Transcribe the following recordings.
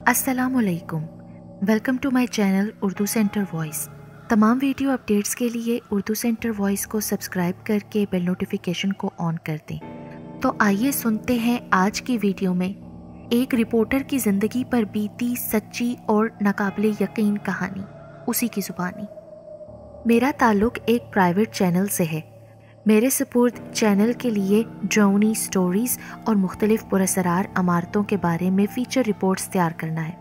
السلام علیکم، welcome to my channel Urdu centre voice. تمام ویڈیو اپڈیٹس کے لیے اردو سینٹر وائس کو سبسکرائب کر کے بیل نوٹیفیکیشن کو آن کر دیں۔ تو آئیے سنتے ہیں آج کی ویڈیو میں ایک رپورٹر کی زندگی پر بیتی سچی اور ناقابل یقین کہانی، اسی کی زبانی۔ میرا تعلق ایک پرائیویٹ چینل سے ہے۔ میرے سپرد چینل کے لیے ڈرونی سٹوریز اور مختلف پراسرار عمارتوں کے بارے میں فیچر رپورٹس تیار کرنا ہے۔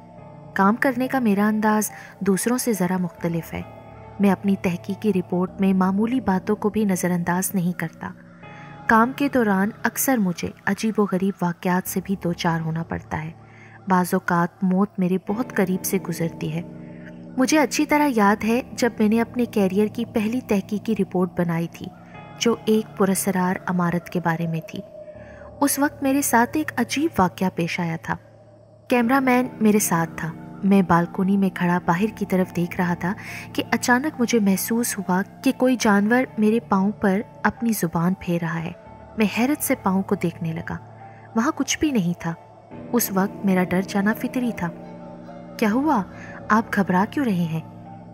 کام کرنے کا میرا انداز دوسروں سے ذرا مختلف ہے۔ میں اپنی تحقیقی رپورٹ میں معمولی باتوں کو بھی نظر انداز نہیں کرتا۔ کام کے دوران اکثر مجھے عجیب و غریب واقعات سے بھی دوچار ہونا پڑتا ہے۔ بعض اوقات موت میرے بہت قریب سے گزرتی ہے۔ مجھے اچھی طرح یاد ہے جب میں نے اپنے کیریئر کی پہلی تحقیقی رپورٹ بنائی تھی، جو ایک پراسرار عمارت کے بارے میں تھی۔ اس وقت میرے ساتھ ایک عجیب واقعہ پیش آیا تھا۔ کیمرہ مین میرے ساتھ تھا۔ میں بالکونی میں کھڑا باہر کی طرف دیکھ رہا تھا کہ اچانک مجھے محسوس ہوا کہ کوئی جانور میرے پاؤں پر اپنی زبان پھیر رہا ہے۔ میں حیرت سے پاؤں کو دیکھنے لگا۔ وہاں کچھ بھی نہیں تھا۔ اس وقت میرا ڈر جانا فطری تھا۔ کیا ہوا؟ آپ گھبرا کیوں رہے ہیں؟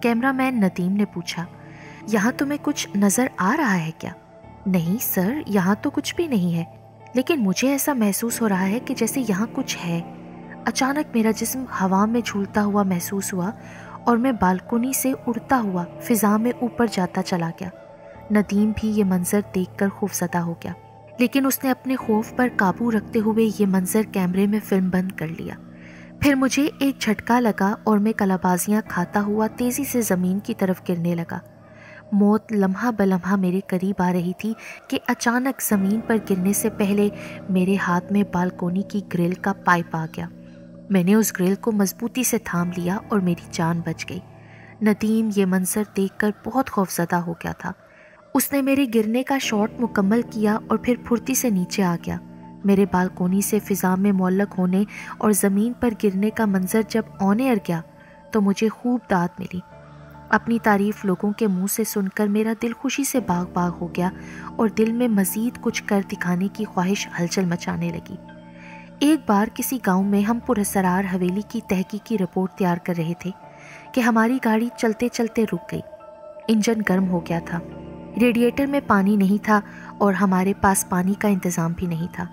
کیمرہ مین ندیم نے پوچھا۔ یہاں تمہیں کچھ نظر آ رہا ہے کیا؟ نہیں سر، یہاں تو کچھ بھی نہیں ہے، لیکن مجھے ایسا محسوس ہو رہا ہے کہ جیسے یہاں کچھ ہے۔ اچانک میرا جسم ہوا میں جھولتا ہوا محسوس ہوا اور میں بالکونی سے اڑتا ہوا فضا میں اوپر جاتا چلا گیا۔ ندیم بھی یہ منظر دیکھ کر خوفزدہ ہو گیا، لیکن اس نے اپنے خوف پر قابو رکھتے ہوئے یہ منظر کیمرے میں فلم بند کر لیا۔ پھر مجھے ایک جھٹکا لگا اور میں کلابازیاں کھاتا ہوا تیزی سے زمین کی طرف گرنے لگا۔ موت لمحہ بلمحہ میرے قریب آ رہی تھی کہ اچانک زمین پر گرنے سے پہلے میرے ہاتھ میں بالکونی کی گرل کا پائپ آ گیا۔ میں نے اس گرل کو مضبوطی سے تھام لیا اور میری جان بچ گئی۔ ندیم یہ منظر دیکھ کر بہت خوفزدہ ہو گیا تھا۔ اس نے میرے گرنے کا شاٹ مکمل کیا اور پھر پھرتی سے نیچے آ گیا۔ میرے بالکونی سے فضا میں معلق ہونے اور زمین پر گرنے کا منظر جب آن ایئر گیا تو مجھے خوب داد ملی۔ اپنی تعریف لوگوں کے منہ سے سن کر میرا دل خوشی سے باغ باغ ہو گیا اور دل میں مزید کچھ کر دکھانے کی خواہش ہلچل مچانے لگی۔ ایک بار کسی گاؤں میں ہم پراسرار حویلی کی تحقیقی رپورٹ تیار کر رہے تھے کہ ہماری گاڑی چلتے چلتے رک گئی۔ انجن گرم ہو گیا تھا، ریڈیٹر میں پانی نہیں تھا اور ہمارے پاس پانی کا انتظام بھی نہیں تھا۔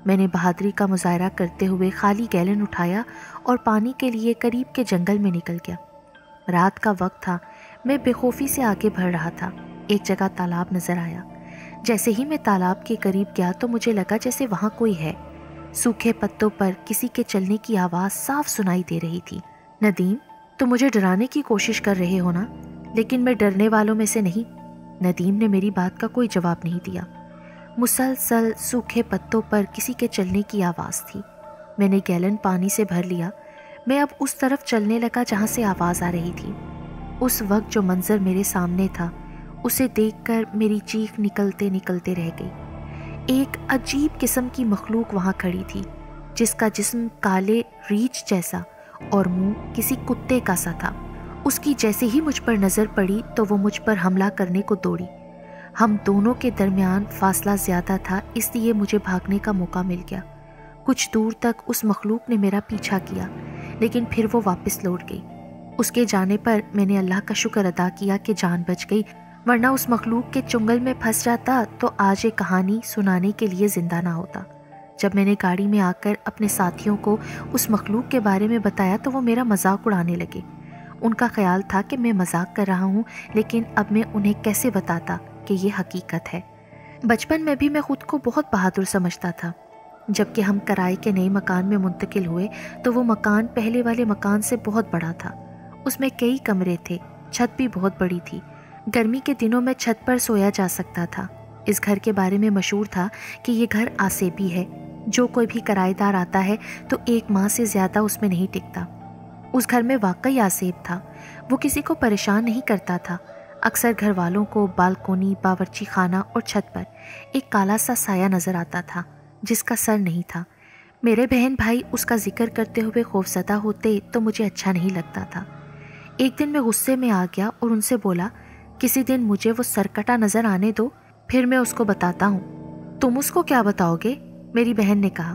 میں نے بہادری کا مظاہرہ کرتے ہوئے خالی گیلن اٹھایا اور پانی کے لیے قریب کے جنگل میں نکل گیا۔ رات کا وقت تھا۔ میں بے خوفی سے آگے بڑھ رہا تھا۔ ایک جگہ تالاب نظر آیا۔ جیسے ہی میں تالاب کے قریب گیا تو مجھے لگا جیسے وہاں کوئی ہے۔ سوکھے پتوں پر کسی کے چلنے کی آواز صاف سنائی دے رہی تھی۔ ندیم، تم مجھے ڈرانے کی کوشش کر رہے ہو نا؟ لیکن میں ڈرنے والوں میں سے نہیں۔ ندیم نے میری بات کا کوئی جواب نہیں دیا۔ مسلسل سوکھے پتوں پر کسی کے چلنے کی آواز تھی۔ میں نے گیلن پانی سے بھر لیا۔ میں اب اس طرف چلنے لگا جہاں سے آواز آ رہی تھی۔ اس وقت جو منظر میرے سامنے تھا اسے دیکھ کر میری چیخ نکلتے نکلتے رہ گئی۔ ایک عجیب قسم کی مخلوق وہاں کھڑی تھی، جس کا جسم کالے ریچھ جیسا اور منہ کسی کتے کا سا تھا۔ اس کی جیسے ہی مجھ پر نظر پڑی تو وہ مجھ پر حملہ کرنے کو دوڑی۔ ہم دونوں کے درمیان فاصلہ زیادہ تھا، اس لیے مجھے بھاگنے کا موقع مل گیا۔ کچھ دور تک اس مخلوق نے میرا پیچھا کیا، لیکن پھر وہ واپس لوٹ گئی۔ اس کے جانے پر میں نے اللہ کا شکر ادا کیا کہ جان بچ گئی، ورنہ اس مخلوق کے چنگل میں پھنس جاتا تو آج یہ کہانی سنانے کے لیے زندہ نہ ہوتا۔ جب میں نے گاڑی میں آ کر اپنے ساتھیوں کو اس مخلوق کے بارے میں بتایا تو وہ میرا مذاق اڑانے لگے۔ ان کا خیال تھا کہ میں مذاق کر رہا ہوں، لیکن اب میں انہیں کیسے بتاتا کہ یہ حقیقت ہے۔ بچپن میں بھی میں خود کو بہت بہادر سمجھتا تھا۔ جبکہ ہم کرائے کے نئے مکان میں منتقل ہوئے تو وہ مکان پہلے والے مکان سے بہت بڑا تھا۔ اس میں کئی کمرے تھے، چھت بھی بہت بڑی تھی۔ گرمی کے دنوں میں چھت پر سویا جا سکتا تھا۔ اس گھر کے بارے میں مشہور تھا کہ یہ گھر آسیبی ہے، جو کوئی بھی کرائے دار آتا ہے تو 1 ماہ سے زیادہ اس میں نہیں ٹکتا۔ اس گھر میں واقعی آسیب تھا۔ وہ کسی کو پریشان نہیں کرتا تھا۔ اکثر گھر والوں کو بالکونی، باورچی خانہ اور چھت پر ایک کالا سا سایہ نظر آتا تھا جس کا سر نہیں تھا۔ میرے بہن بھائی اس کا ذکر کرتے ہوئے خوفزدہ ہوتے تو مجھے اچھا نہیں لگتا تھا۔ ایک دن میں غصے میں آ گیا اور ان سے بولا، کسی دن مجھے وہ سرکٹا نظر آنے دو، پھر میں اس کو بتاتا ہوں۔ تم اس کو کیا بتاؤ گے؟ میری بہن نے کہا۔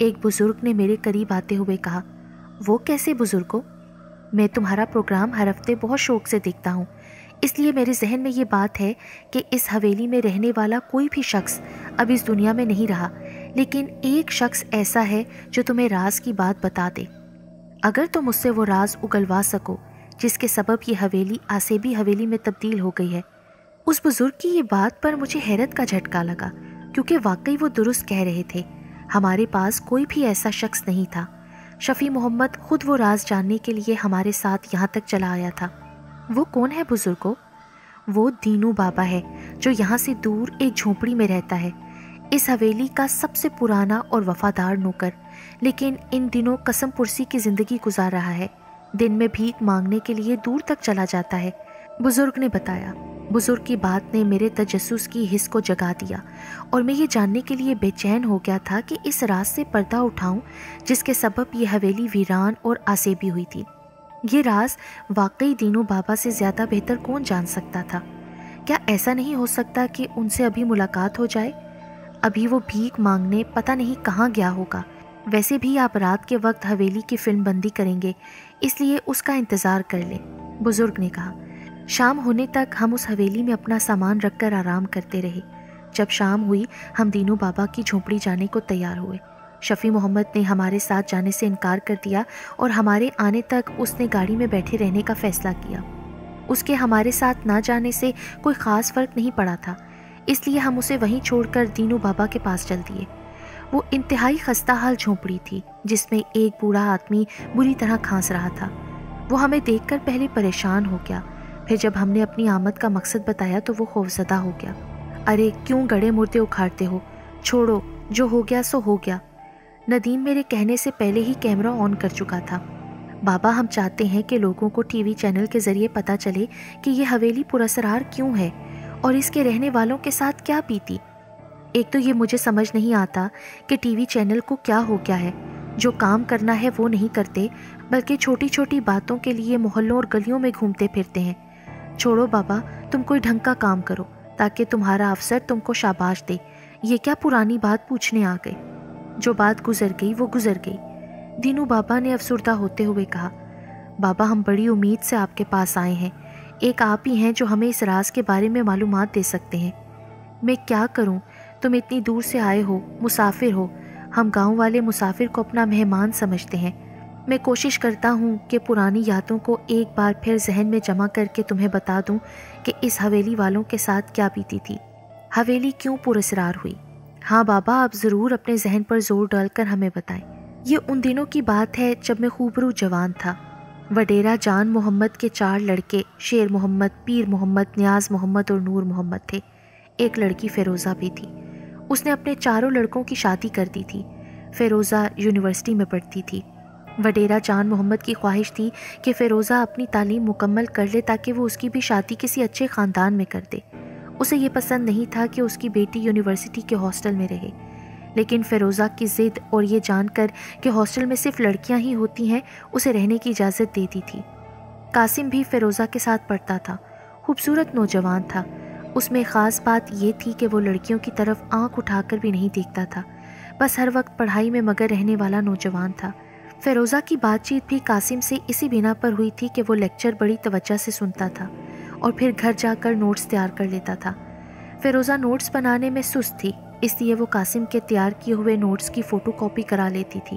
ایک بزرگ نے میرے قریب آتے ہوئے کہا۔ وہ کیسے بزرگو؟ میں تمہارا پروگرام ہر ہفتے بہت شوق سے دیکھتا ہوں، اس لیے میرے ذہن میں یہ بات ہے کہ اس حویلی میں رہنے والا کوئی بھی شخص اب اس دنیا میں نہیں رہا، لیکن ایک شخص ایسا ہے جو تمہیں راز کی بات بتا دے۔ اگر تم اس سے وہ راز اگلوا سکو جس کے سبب یہ حویلی آسیبی حویلی میں تبدیل ہو گئی ہے۔ اس بزرگ کی یہ بات پر مجھے حیرت کا جھٹکا لگا، کیونکہ واقعی وہ درست کہہ رہے تھے۔ ہمارے پاس کوئی بھی ایسا شخص نہیں تھا۔ شفیع محمد خود وہ راز جاننے کے لیے ہمارے ساتھ یہاں تک چلا آیا تھا۔ وہ کون ہے بزرگو؟ وہ دینو بابا ہے جو یہاں سے دور ایک جھونپڑی میں رہتا ہے، اس حویلی کا سب سے پرانا اور وفادار نوکر، لیکن ان دنوں قسم پرسی کی زندگی گزار رہا ہے۔ دن میں بھیک مانگنے کے لیے دور تک چلا جاتا ہے، بزرگ نے بتایا۔ بزرگ کی بات نے میرے تجسس کی حس کو جگا دیا، اور میں یہ جاننے کے لیے بے چین ہو گیا تھا کہ اس راز سے پردہ اٹھاؤں جس کے سبب یہ حویلی ویران اور آسیبی ہوئی تھی۔ یہ راز واقعی دینو بابا سے زیادہ بہتر کون جان سکتا تھا؟ کیا ایسا نہیں ہو سکتا کہ ان سے ابھی ملاقات ہو جائے؟ ابھی وہ بھیک مانگنے پتہ نہیں کہاں گیا ہوگا۔ ویسے بھی آپ رات کے وقت حویلی کی فلم بندی کریں گے، اس لیے اس کا انتظار کر لیں، بزرگ نے کہا۔ شام ہونے تک ہم اس حویلی میں اپنا سامان رکھ کر آرام کرتے رہے۔ جب شام ہوئی ہم دینو بابا کی جھونپڑی جانے کو تیار ہوئے۔ شفیع محمد نے ہمارے ساتھ جانے سے انکار کر دیا اور ہمارے آنے تک اس نے گاڑی میں بیٹھے رہنے کا فیصلہ کیا۔ اس کے ہمارے ساتھ نہ جانے سے کوئی خاص فرق نہیں پڑا تھا، اس لیے ہم اسے وہیں چھوڑ کر دینو بابا کے پاس چل دیے۔ وہ انتہائی خستہ حال جھونپڑی تھی جس میں ایک بوڑھا آدمی بری طرح کھانس رہا تھا۔ وہ ہمیں دیکھ کر پہلے پریشان ہو گیا، پھر جب ہم نے اپنی آمد کا مقصد بتایا تو وہ خوفزدہ ہو گیا۔ ارے کیوں گڑے مردے اکھاڑتے ہو؟ چھوڑو، جو ہو گیا سو ہو گیا۔ ندیم میرے کہنے سے پہلے ہی کیمرہ آن کر چکا تھا۔ بابا ہم چاہتے ہیں کہ لوگوں کو ٹی وی چینل کے ذریعے پتہ چلے کہ یہ حویلی پراسرار کیوں ہے اور اس کے رہنے والوں کے ساتھ کیا بیتی۔ ایک تو یہ مجھے سمجھ نہیں آتا کہ ٹی وی چینل کو کیا ہو گیا ہے، جو کام کرنا ہے وہ نہیں کرتے، بلکہ چھوٹی چھوٹی باتوں کے لیے محلوں اور گلیوں میں گھومتے پھرتے ہیں۔ چھوڑو بابا، تم کوئی ڈھنگ کا کام کرو تاکہ تمہارا افسر تم کو شاباش دے۔ یہ کیا پرانی بات پوچھنے آ گئے؟ جو بات گزر گئی وہ گزر گئی، دینو بابا نے افسردہ ہوتے ہوئے کہا۔ بابا ہم بڑی امید سے آپ کے پاس آئے ہیں، ایک آپ ہی ہیں جو ہمیں اس راز کے بارے میں معلومات دے سکتے ہیں۔ میں کیا کروں، تم اتنی دور سے آئے ہو، مسافر ہو، ہم گاؤں والے مسافر کو اپنا مہمان سمجھتے ہیں۔ میں کوشش کرتا ہوں کہ پرانی یادوں کو ایک بار پھر ذہن میں جمع کر کے تمہیں بتا دوں کہ اس حویلی والوں کے ساتھ کیا بیتی تھی، حویلی کیوں پراسرار ہوئی۔ ہاں بابا، آپ ضرور اپنے ذہن پر زور ڈال کر ہمیں بتائیں۔ یہ ان دنوں کی بات ہے جب میں خوبرو جوان تھا۔ وڈیرا جان محمد کے 4 لڑکے شیر محمد، پیر محمد، نیاز محمد اور نور محمد تھے۔ ایک لڑکی فیروزہ بھی تھی۔ اس نے اپنے 4 لڑکوں کی شادی کر دی تھی۔ فیروزہ یونیورسٹی میں پڑھتی تھی۔ وڈیرا جان محمد کی خواہش تھی کہ فیروزہ اپنی تعلیم مکمل کر لے تاکہ وہ اس کی بھی شادی کسی اچھے خاندان میں کر دے۔ اسے یہ پسند نہیں تھا کہ اس کی بیٹی یونیورسٹی کے ہاسٹل میں رہے، لیکن فیروزہ کی ضد اور یہ جان کر کہ ہاسٹل میں صرف لڑکیاں ہی ہوتی ہیں اسے رہنے کی اجازت دے دی تھی۔ قاسم بھی فیروزہ کے ساتھ پڑھتا تھا، خوبصورت نوجوان تھا۔ اس میں خاص بات یہ تھی کہ وہ لڑکیوں کی طرف آنکھ اٹھا کر بھی نہیں دیکھتا تھا، بس ہر وقت پڑھائی میں مگن رہنے والا نوجوان تھا۔ فیروزہ کی بات چیت بھی قاسم سے اسی بنا پر ہوئی تھی کہ وہ لیکچر بڑی توجہ سے سنتا تھا اور پھر گھر جا کر نوٹس تیار کر لیتا تھا۔ فیروزہ نوٹس بنانے میں سست تھی، اس لیے وہ قاسم کے تیار کیے ہوئے نوٹس کی فوٹو کاپی کرا لیتی تھی۔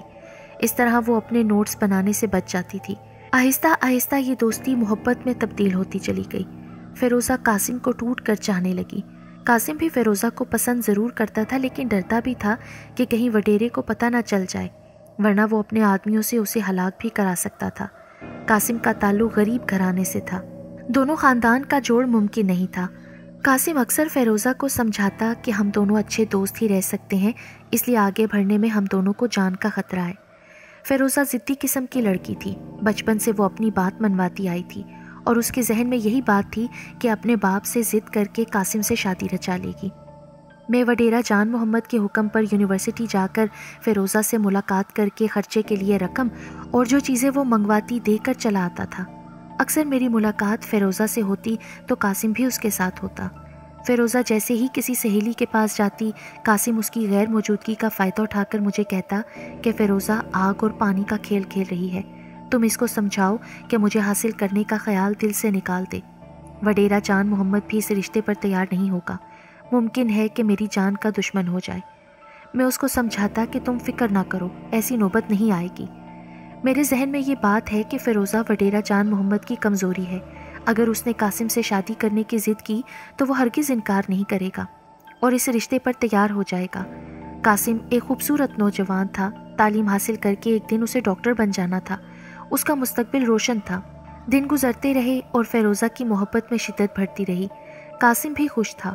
اس طرح وہ اپنے نوٹس بنانے سے بچ جاتی تھی۔ آہستہ آہستہ یہ دوستی محبت میں تبدیل ہوتی چلی گئی۔ فیروزہ قاسم کو ٹوٹ کر چاہنے لگی۔ قاسم بھی فیروزہ کو پسند ضرور کرتا تھا، لیکن ڈرتا بھی تھا کہ کہیں وڈیرے کو پتہ نہ چل جائے، ورنہ وہ اپنے آدمیوں سے اسے ہلاک بھی کرا سکتا تھا۔ قاسم کا تعلق غریب گھرانے سے تھا، دونوں خاندان کا جوڑ ممکن نہیں تھا۔ قاسم اکثر فیروزہ کو سمجھاتا کہ ہم دونوں اچھے دوست ہی رہ سکتے ہیں، اس لیے آگے بڑھنے میں ہم دونوں کو جان کا خطرہ ہے۔ فیروزہ ضدی قسم کی لڑکی تھی، بچپن سے وہ اپنی بات منواتی آئی تھی اور اس کے ذہن میں یہی بات تھی کہ اپنے باپ سے ضد کر کے قاسم سے شادی رچا لے گی۔ میں وڈیرا جان محمد کے حکم پر یونیورسٹی جا کر فیروزہ سے ملاقات کر کے خرچے کے لیے رقم اور جو چیزیں وہ منگواتی دے کر چلا آتا تھا۔ اکثر میری ملاقات فیروزہ سے ہوتی تو قاسم بھی اس کے ساتھ ہوتا۔ فیروزہ جیسے ہی کسی سہیلی کے پاس جاتی، قاسم اس کی غیر موجودگی کا فائدہ اٹھا کر مجھے کہتا کہ فیروزہ آگ اور پانی کا کھیل کھیل رہی ہے، تم اس کو سمجھاؤ کہ مجھے حاصل کرنے کا خیال دل سے نکال دے۔ وڈیرا جان محمد بھی اس رشتے پر تیار نہیں ہوگا، ممکن ہے کہ میری جان کا دشمن ہو جائے۔ میں اس کو سمجھاتا کہ تم فکر نہ کرو، ایسی نوبت نہیں آئے گی۔ میرے ذہن میں یہ بات ہے کہ فیروزہ وڈیرا جان محمد کی کمزوری ہے، اگر اس نے قاسم سے شادی کرنے کی ضد کی تو وہ ہرگز انکار نہیں کرے گا اور اس رشتے پر تیار ہو جائے گا۔ قاسم ایک خوبصورت نوجوان تھا، تعلیم حاصل کر کے ایک دن اسے ڈاکٹر بن جانا تھا، اس کا مستقبل روشن تھا۔ دن گزرتے رہے اور فیروزہ کی محبت میں شدت بڑھتی رہی۔ قاسم بھی خوش تھا،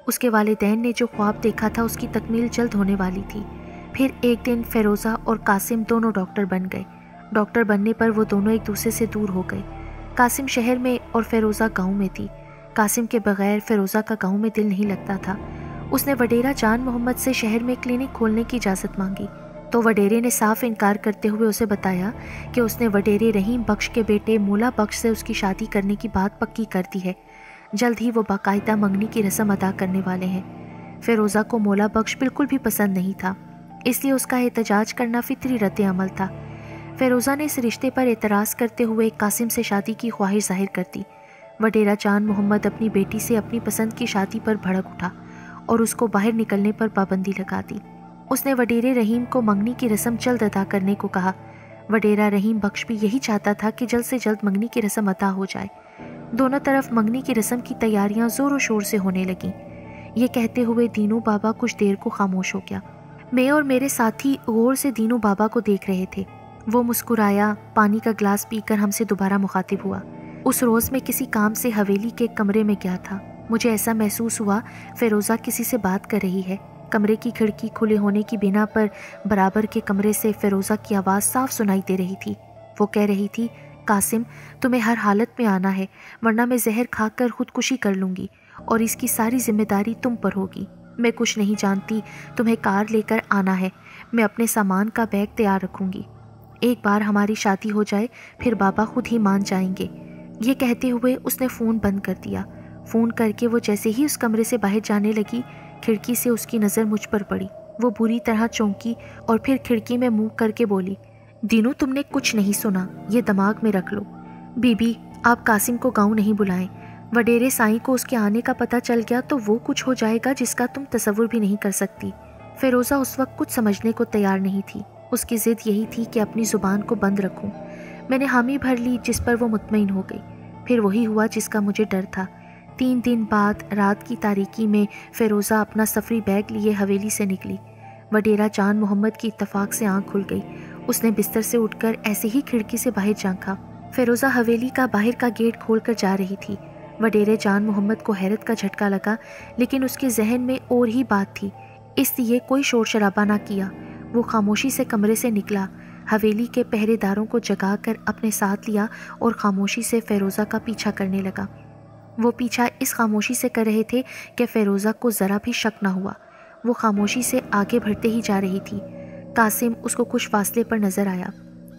اس کے والدین نے جو خواب دیکھا تھا اس کی تکمیل جلد ہونے والی تھی۔ پھر ایک دن فیروزہ اور قاسم دونوں ڈاکٹر بن گئے۔ ڈاکٹر بننے پر وہ دونوں ایک دوسرے سے دور ہو گئے۔ قاسم شہر میں اور فیروزہ گاؤں میں تھی۔ قاسم کے بغیر فیروزہ کا گاؤں میں دل نہیں لگتا تھا۔ اس نے وڈیرا جان محمد سے شہر میں کلینک کھولنے کی اجازت مانگی تو وڈیرے نے صاف انکار کرتے ہوئے اسے بتایا کہ اس نے وڈیرے رحیم بخش کے بیٹے مولا بخش سے اس کی شادی کرنے کی بات پکی کر دی ہے، جلد ہی وہ باقاعدہ منگنی کی رسم ادا کرنے والے ہیں۔ فیروزہ کو مولا بخش بالکل بھی پسند نہیں تھا، اس لیے اس کا احتجاج کرنا فطری رد عمل تھا۔ فیروزہ نے اس رشتے پر اعتراض کرتے ہوئے قاسم سے شادی کی خواہش ظاہر کر دی۔ وڈیرا جان محمد اپنی بیٹی سے اپنی پسند کی شادی پر بھڑک اٹھا اور اس کو باہر نکلنے پر پابندی لگا دی۔ اس نے وڈیرے رحیم کو منگنی کی رسم جلد ادا کرنے کو کہا۔ وڈیرا رحیم بخش بھی یہی چاہتا تھا کہ جلد سے جلد منگنی کی رسم ادا ہو جائے۔ دونوں طرف منگنی کی رسم کی تیاریاں زور و شور سے ہونے لگیں۔ یہ کہتے ہوئے دینو بابا کچھ دیر کو خاموش ہو گیا۔ میں اور میرے ساتھی غور سے دینو بابا کو دیکھ رہے تھے۔ وہ مسکرایا، پانی کا گلاس پی کر ہم سے دوبارہ مخاطب ہوا۔ اس روز میں کسی کام سے حویلی کے کمرے میں گیا تھا۔ مجھے ایسا محسوس ہوا فیروزہ کسی سے بات کر رہی ہے۔ کمرے کی کھڑکی کھلے ہونے کی بنا پر برابر کے کمرے سے فیروزہ کی آواز صاف سنائی دے رہی تھی۔ وہ کہہ رہی تھی، قاسم تمہیں ہر حالت میں آنا ہے ورنہ میں زہر کھا کر خودکشی کر لوں گی اور اس کی ساری ذمہ داری تم پر ہوگی۔ میں کچھ نہیں جانتی، تمہیں کار لے کر آنا ہے، میں اپنے سامان کا بیگ تیار رکھوں گی۔ ایک بار ہماری شادی ہو جائے پھر بابا خود ہی مان جائیں گے۔ یہ کہتے ہوئے اس نے فون بند کر دیا۔ فون کر کے وہ جیسے ہی اس کمرے سے باہر جانے لگی، کھڑکی سے اس کی نظر مجھ پر پڑی۔ وہ بری طرح چونکی اور پھر کھڑکی میں منہ کر کے بولی، دینو تم نے کچھ نہیں سنا، یہ دماغ میں رکھ لو۔ بی بی آپ قاسم کو گاؤں نہیں بلائیں، وڈیرے سائیں کو اس کے آنے کا پتہ چل گیا تو وہ کچھ ہو جائے گا جس کا تم تصور بھی نہیں کر سکتی۔ فیروزہ اس وقت کچھ سمجھنے کو تیار نہیں تھی۔ اس کی ضد یہی تھی کہ اپنی زبان کو بند رکھوں۔ میں نے حامی بھر لی جس پر وہ مطمئن ہو گئی۔ پھر وہی ہوا جس کا مجھے ڈر تھا۔ 3 دن بعد رات کی تاریکی میں فیروزہ اپنا سفری بیگ لیے حویلی سے نکلی۔ وڈیرا جان محمد کی اتفاق سے آنکھ کھل گئی۔ اس نے بستر سے اٹھ کر ایسے ہی کھڑکی سے باہر جھانکا۔ فیروزہ حویلی کا باہر کا گیٹ کھول کر جا رہی تھی۔ وڈیرے جان محمد کو حیرت کا جھٹکا لگا، لیکن اس کے ذہن میں اور ہی بات تھی، اس لیے کوئی شور شرابہ نہ کیا۔ وہ خاموشی سے کمرے سے نکلا، حویلی کے پہرے داروں کو جگا کر اپنے ساتھ لیا اور خاموشی سے فیروزہ کا پیچھا کرنے لگا۔ وہ پیچھا اس خاموشی سے کر رہے تھے کہ فیروزہ کو ذرا بھی شک نہ ہوا۔ وہ خاموشی سے آگے بڑھتے ہی جا رہی تھی۔ قاسم اس کو کچھ فاصلے پر نظر آیا۔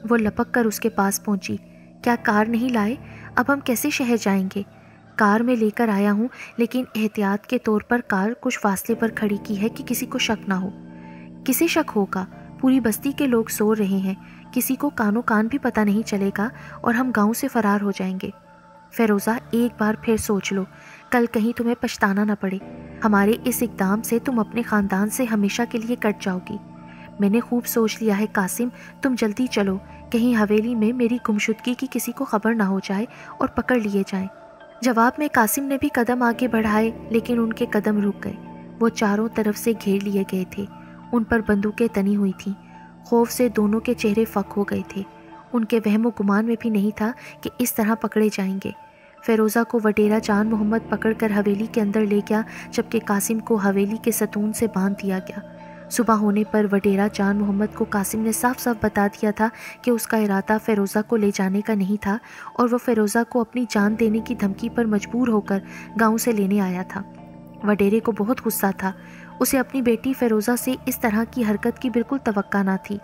وہ لپک کر اس کے پاس پہنچی۔ کیا کار نہیں لائے؟ اب ہم کیسے شہر جائیں گے؟ کار میں لے کر آیا ہوں، لیکن احتیاط کے طور پر کار کچھ فاصلے پر کھڑی کی ہے کہ کسی کو شک نہ ہو۔ کسے شک ہوگا؟ پوری بستی کے لوگ سو رہے ہیں، کسی کو کانوں کان بھی پتہ نہیں چلے گا اور ہم گاؤں سے فرار ہو جائیں گے۔ فیروزہ ایک بار پھر سوچ لو، کل کہیں تمہیں پچھتانا نہ پڑے۔ ہمارے اس اقدام سے تم اپنے خاندان سے ہمیشہ کے لیے کٹ جاؤ گی۔ میں نے خوب سوچ لیا ہے قاسم، تم جلدی چلو، کہیں حویلی میں میری گمشدگی کی کسی کو خبر نہ ہو جائے اور پکڑ لیے جائیں۔ جواب میں قاسم نے بھی قدم آگے بڑھائے، لیکن ان کے قدم رک گئے۔ وہ چاروں طرف سے گھیر لیے گئے تھے، ان پر بندوقیں تنی ہوئی تھیں۔ خوف سے دونوں کے چہرے فک ہو گئے تھے۔ ان کے وہم و گمان میں بھی نہیں تھا کہ اس طرح پکڑے جائیں گے۔ فیروزہ کو وڈیرا جان محمد پکڑ کر حویلی کے اندر لے گیا، جبکہ قاسم کو حویلی کے ستون سے باندھ دیا گیا۔ صبح ہونے پر وڈیرا جان محمد کو قاسم نے صاف صاف بتا دیا تھا کہ اس کا ارادہ فیروزہ کو لے جانے کا نہیں تھا اور وہ فیروزہ کو اپنی جان دینے کی دھمکی پر مجبور ہو کر گاؤں سے لینے آیا تھا۔ وڈیرے کو بہت غصہ تھا، اسے اپنی بیٹی فیروزہ سے اس طرح کی حرکت کی بالکل توقع نہ تھی۔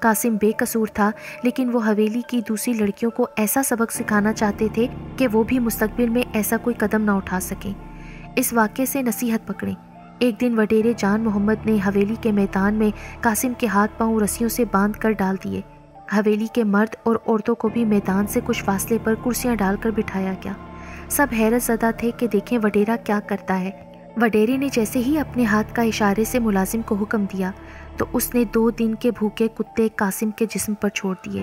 قاسم بے قصور تھا، لیکن وہ حویلی کی دوسری لڑکیوں کو ایسا سبق سکھانا چاہتے تھے کہ وہ بھی مستقبل میں ایسا کوئی قدم نہ اٹھا سکیں۔ اس واقعے سے نصیحت پکڑیں۔ ایک دن وڈیرے جان محمد نے حویلی کے میدان میں قاسم کے ہاتھ پاؤں رسیوں سے باندھ کر ڈال دیے۔ حویلی کے مرد اور عورتوں کو بھی میدان سے کچھ فاصلے پر کرسیاں ڈال کر بٹھایا گیا۔ سب حیرت زدہ تھے کہ دیکھیں وڈیرا کیا کرتا ہے۔ وڈیرے نے جیسے ہی اپنے ہاتھ کا اشارے سے ملازم کو حکم دیا تو اس نے 2 دن کے بھوکے کتے قاسم کے جسم پر چھوڑ دیے۔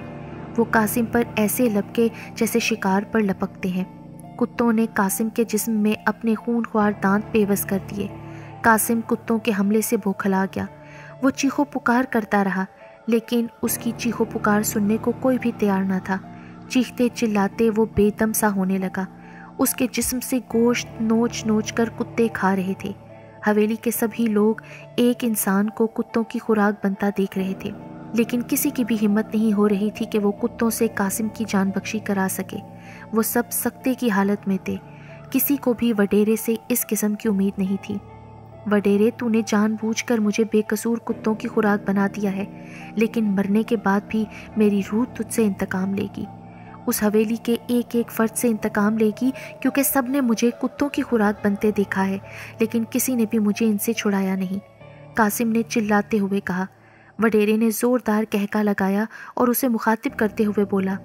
وہ قاسم پر ایسے لپکے جیسے شکار پر لپکتے ہیں۔ کتوں نے قاسم کے جسم میں اپنے خون خوار دانت پیوست کر دیے۔ قاسم کتوں کے حملے سے بوکھلا گیا۔ وہ چیخو پکار کرتا رہا، لیکن اس کی چیخو پکار سننے کو کوئی بھی تیار نہ تھا۔ چیختے چلاتے وہ بے دم سا ہونے لگا۔ اس کے جسم سے گوشت نوچ نوچ کر کتے کھا رہے تھے۔ حویلی کے سبھی لوگ ایک انسان کو کتوں کی خوراک بنتا دیکھ رہے تھے، لیکن کسی کی بھی ہمت نہیں ہو رہی تھی کہ وہ کتوں سے قاسم کی جان بخشی کرا سکے۔ وہ سب سکتے کی حالت میں تھے۔ کسی کو بھی وڈیرے سے اس قسم کی امید نہیں تھی۔ وڈیرے، تو نے جان بوجھ کر مجھے بے قصور کتوں کی خوراک بنا دیا ہے، لیکن مرنے کے بعد بھی میری روح تجھ سے انتقام لے گی۔ اس حویلی کے ایک ایک فرد سے انتقام لے گی، کیونکہ سب نے مجھے کتوں کی خوراک بنتے دیکھا ہے، لیکن کسی نے بھی مجھے ان سے چھڑایا نہیں، قاسم نے چلاتے ہوئے کہا۔ وڈیرے نے زوردار کہکا لگایا اور اسے مخاطب کرتے ہوئے بولا،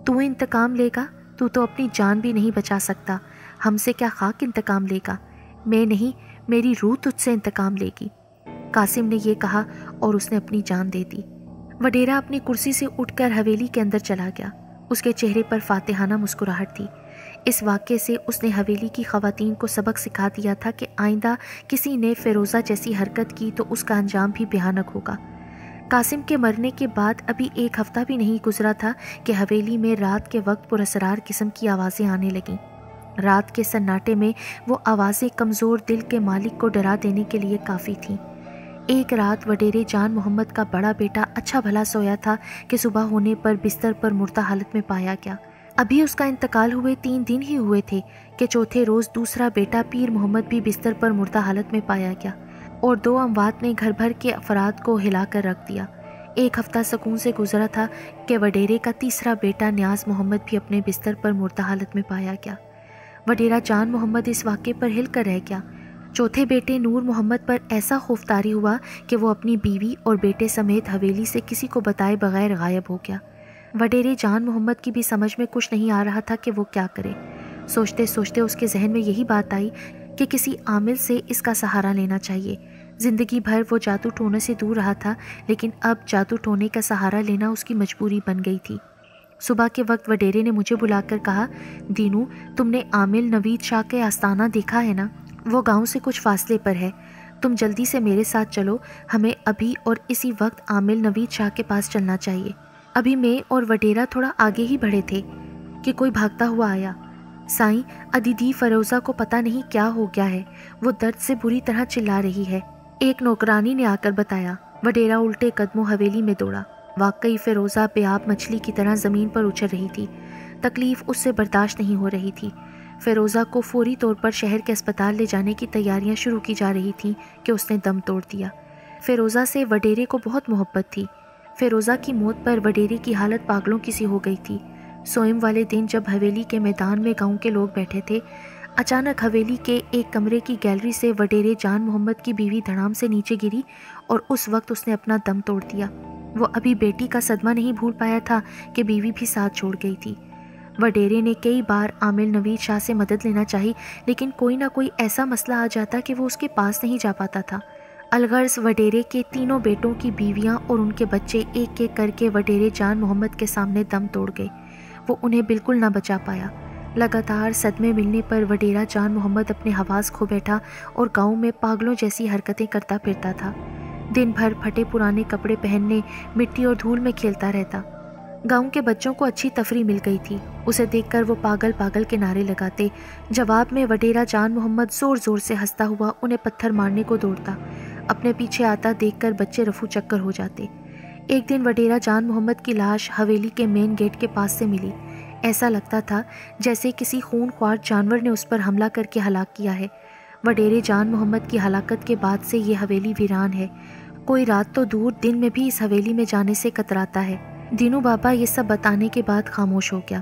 تو انتقام لے گا؟ تو اپنی جان بھی نہیں بچا سکتا، ہم سے کیا خاک انتقام لے گا؟ میں نہیں، میری روح تجھ سے انتقام لے گی۔ قاسم نے یہ کہا اور اس نے اپنی جان دے دی۔ وڈیرا اپنی کرسی سے اٹھ کر حویلی کے اندر چلا گیا۔ اس کے چہرے پر فاتحانہ مسکراہٹ تھی۔ اس واقعے سے اس نے حویلی کی خواتین کو سبق سکھا دیا تھا کہ آئندہ کسی نے فیروزہ جیسی حرکت کی تو اس کا انجام بھی بھیانک ہوگا۔ قاسم کے مرنے کے بعد ابھی 1 ہفتہ بھی نہیں گزرا تھا کہ حویلی میں رات کے وقت پراسرار قسم کی آوازیں آنے لگیں۔ رات کے سناٹے میں وہ آوازیں کمزور دل کے مالک کو ڈرا دینے کے لیے کافی تھیں۔ ایک رات وڈیرے جان محمد کا بڑا بیٹا اچھا بھلا سویا تھا کہ صبح ہونے پر بستر پر مردہ حالت میں پایا گیا۔ ابھی اس کا انتقال ہوئے 3 دن ہی ہوئے تھے کہ چوتھے روز دوسرا بیٹا پیر محمد بھی بستر پر مردہ حالت میں پایا گیا، اور 2 اموات نے گھر بھر کے افراد کو ہلا کر رکھ دیا۔ 1 ہفتہ سکون سے گزرا تھا کہ وڈیرے کا تیسرا بیٹا نیاز محمد بھی اپنے بستر پر مردہ حالت میں پایا گیا۔ وڈیرا جان محمد اس واقعے پر ہل کر رہ گیا۔ چوتھے بیٹے نور محمد پر ایسا خوف طاری ہوا کہ وہ اپنی بیوی اور بیٹے سمیت حویلی سے کسی کو بتائے بغیر غائب ہو گیا۔ وڈیرے جان محمد کی بھی سمجھ میں کچھ نہیں آ رہا تھا کہ وہ کیا کرے۔ سوچتے سوچتے اس کے ذہن میں یہی بات آئی کہ کسی عامل سے اس کا سہارا لینا چاہیے۔ زندگی بھر وہ جادو ٹونے سے دور رہا تھا، لیکن اب جادو ٹونے کا سہارا لینا اس کی مجبوری بن گئی تھی۔ صبح کے وقت وڈیرے نے مجھے بلا کر کہا، دینو، تم نے عامل نوید شاہ کے آستانہ دیکھا ہے نا؟ وہ گاؤں سے کچھ فاصلے پر ہے۔ تم جلدی سے میرے ساتھ چلو، ہمیں ابھی اور اسی وقت عامل نوید شاہ کے پاس چلنا چاہیے۔ ابھی میں اور وڈیرا تھوڑا آگے ہی بڑھے تھے کہ کوئی بھاگتا ہوا آیا۔ سائیں، ادیدی فیروزہ کو پتہ نہیں کیا ہو گیا ہے، وہ درد سے بری طرح چلا رہی ہے، ایک نوکرانی نے آ کر بتایا۔ وڈیرا الٹے قدموں حویلی میں دوڑا۔ واقعی فیروزہ بے آب مچھلی کی طرح زمین پر اچھل رہی تھی۔ تکلیف اس سے برداشت نہیں ہو رہی تھی۔ فیروزہ کو فوری طور پر شہر کے اسپتال لے جانے کی تیاریاں شروع کی جا رہی تھیں کہ اس نے دم توڑ دیا۔ فیروزہ سے وڈیرے کو بہت محبت تھی۔ فیروزہ کی موت پر وڈیرے کی حالت پاگلوں کی سی ہو گئی تھی۔ سوئم والے دن جب حویلی کے میدان میں گاؤں کے لوگ بیٹھے تھے، اچانک حویلی کے ایک کمرے کی گیلری سے وڈیرے جان محمد کی بیوی دھڑام سے نیچے گری اور اس وقت اس نے اپنا دم توڑ دیا۔ وہ ابھی بیٹی کا صدمہ نہیں بھول پایا تھا کہ بیوی بھی ساتھ چھوڑ گئی تھی۔ وڈیرے نے کئی بار عامل نوید شاہ سے مدد لینا چاہی، لیکن کوئی نہ کوئی ایسا مسئلہ آ جاتا کہ وہ اس کے پاس نہیں جا پاتا تھا۔ الغرض وڈیرے کے تینوں بیٹوں کی بیویاں اور ان کے بچے ایک ایک کر کے وڈیرے جان محمد کے سامنے دم توڑ گئے۔ وہ انہیں بالکل نہ بچا پایا۔ لگاتار صدمے ملنے پر وڈیرا جان محمد اپنے حواس کھو بیٹھا اور گاؤں میں پاگلوں جیسی حرکتیں کرتا پھرتا تھا۔ دن بھر پھٹے پرانے کپڑے پہننے، مٹی اور دھول میں کھیلتا رہتا۔ گاؤں کے بچوں کو اچھی تفریح مل گئی تھی۔ اسے دیکھ کر وہ پاگل پاگل کے نعرے لگاتے۔ جواب میں وڈیرا جان محمد زور زور سے ہنستا ہوا انہیں پتھر مارنے کو دوڑتا۔ اپنے پیچھے آتا دیکھ کر بچے رفو چکر ہو جاتے۔ ایک دن وڈیرا جان محمد کی لاش حویلی کے مین گیٹ کے پاس سے ملی۔ ایسا لگتا تھا جیسے کسی خون خوار جانور نے اس پر حملہ کر کے ہلاک کیا ہے۔ وڈیرے جان محمد کی ہلاکت کے بعد سے یہ حویلی ویران ہے۔ کوئی رات تو دور، دن میں بھی اس حویلی میں جانے سے کتراتا ہے۔ دینو بابا یہ سب بتانے کے بعد خاموش ہو گیا۔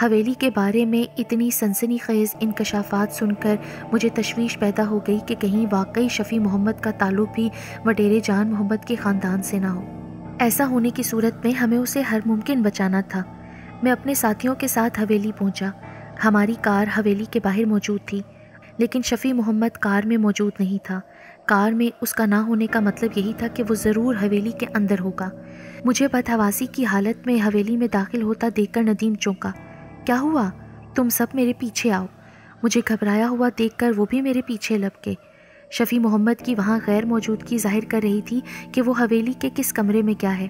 حویلی کے بارے میں اتنی سنسنی خیز انکشافات سن کر مجھے تشویش پیدا ہو گئی کہ کہیں واقعی شفیع محمد کا تعلق بھی وڈیرے جان محمد کے خاندان سے نہ ہو۔ ایسا ہونے کی صورت میں ہمیں اسے ہر ممکن بچانا تھا۔ میں اپنے ساتھیوں کے ساتھ حویلی پہنچا۔ ہماری کار حویلی کے باہر موجود تھی، لیکن شفیع محمد کار میں موجود نہیں تھا۔ کار میں اس کا نہ ہونے کا مطلب یہی تھا کہ وہ ضرور حویلی کے اندر ہوگا۔ مجھے بدحواسی کی حالت میں حویلی میں داخل ہوتا دیکھ کر ندیم چونکا۔ کیا ہوا؟ تم سب میرے پیچھے آؤ۔ مجھے گھبرایا ہوا دیکھ کر وہ بھی میرے پیچھے لپکے۔ شفیع محمد کی وہاں غیر موجودگی ظاہر کر رہی تھی کہ وہ حویلی کے کس کمرے میں کیا ہے۔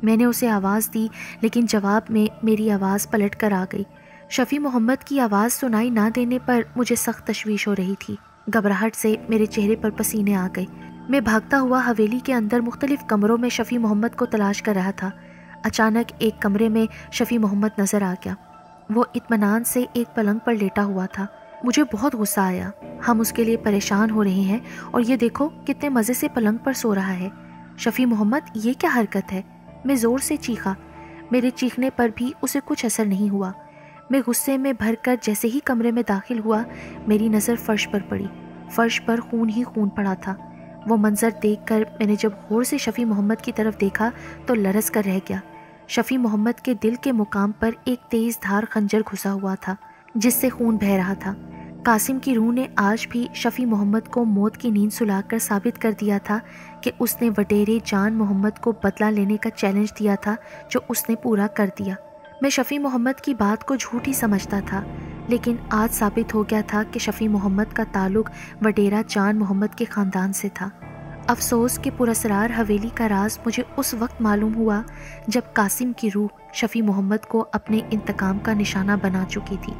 میں نے اسے آواز دی، لیکن جواب میں میری آواز پلٹ کر آ گئی۔ شفیع محمد کی آواز سنائی نہ دینے پر مجھے سخت تشویش ہو رہی تھی۔ گھبراہٹ سے میرے چہرے پر پسینے آ گئے۔ میں بھاگتا ہوا حویلی کے اندر مختلف کمروں میں شفیع محمد کو تلاش کر رہا تھا۔ اچانک ایک کمرے میں شفیع محمد نظر آ گیا۔ وہ اطمینان سے ایک پلنگ پر لیٹا ہوا تھا۔ مجھے بہت غصہ آیا۔ ہم اس کے لیے پریشان ہو رہے ہیں اور یہ دیکھو کتنے مزے سے پلنگ پر سو رہا ہے۔ شفیع محمد، یہ کیا حرکت ہے؟ میں زور سے چیخا۔ میرے چیخنے پر بھی اسے کچھ اثر نہیں ہوا۔ میں غصے میں بھر کر جیسے ہی کمرے میں داخل ہوا، میری نظر فرش پر پڑی۔ فرش پر خون ہی خون پڑا تھا۔ وہ منظر دیکھ کر میں نے جب غور سے شفیع محمد کی طرف دیکھا تو لرز کر رہ گیا۔ شفیع محمد کے دل کے مقام پر ایک تیز دھار خنجر گھسا ہوا تھا جس سے خون بہہ رہا تھا۔ قاسم کی روح نے آج بھی شفیع محمد کو موت کی نیند سلا کر ثابت کر دیا تھا کہ اس نے وڈیرے جان محمد کو بدلہ لینے کا چیلنج دیا تھا، جو اس نے پورا کر دیا۔ میں شفیع محمد کی بات کو جھوٹی سمجھتا تھا، لیکن آج ثابت ہو گیا تھا کہ شفیع محمد کا تعلق وڈیرہ جان محمد کے خاندان سے تھا۔ افسوس کہ پراسرار حویلی کا راز مجھے اس وقت معلوم ہوا جب قاسم کی روح شفیع محمد کو اپنے انتقام کا نشانہ بنا چکی تھی۔